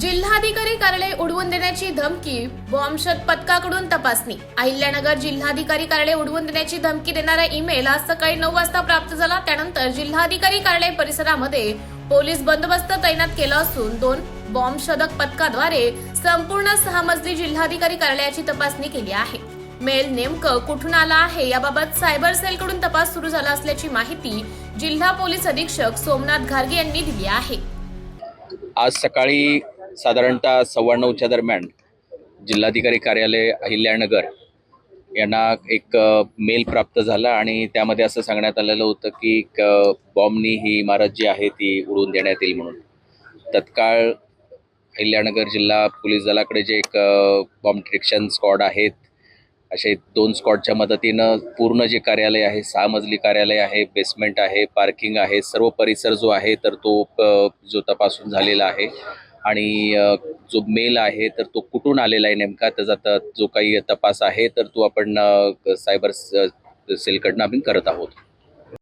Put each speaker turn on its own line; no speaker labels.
जिल्हाधिकारी कार्यालय उडवून देण्याची धमकी, बॉम्बशोध पथकाकडून तपासणी। अहिल्यानगर जिल्हाधिकारी कार्यालय उडवून देण्याची धमकी देणारा ईमेल आज सकाळी 9 वाजता प्राप्त झाला। त्यानंतर जिल्हाधिकारी कार्यालय परिसरामध्ये पोलीस बंदोबस्त तैनात केला असून 2 बॉम्बशोधक पथकाद्वारे संपूर्ण 6 मजली जिल्हाधिकारी कार्यालयाची तपासणी केली आहे। मेल नेमकं कुठून आला आहे याबाबत सायबर सेलकडून तपास सुरू झाला असल्याची माहिती जिल्हा पोलीस अधीक्षक सोमनाथ घारगे यांनी दिली आहे।
आज सकाळी साधारणतः 9:15च्या दरम्यान जिल्हाधिकारी कार्यालय अहिल्यानगर यांना एक मेल प्राप्त झाला आणि त्यामध्ये असं सांगण्यात आलेलं होतं की बॉम्बनी ही इमारत जी आहे ती उडवून देण्यात येईल म्हणून। तत्काळ अहिल्यानगर जिल्हा पोलीस दलाकडे जे एक बॉम्ब डिटेक्शन स्क्वॉड आहेत, असे 2 स्क्वॉडच्या मदतीनं पूर्ण जे कार्यालय आहे, 6 मजली कार्यालय आहे, बेसमेंट आहे, पार्किंग आहे, सर्व परिसर जो आहे तर तो जो तपासून झालेला आहे आणि जो मेल आहे तर तो कुठून आलेला आहे नेमका त्याचा जो काही तपास आहे तर तो आपण सायबर सेलकडनं आम्ही करत आहोत।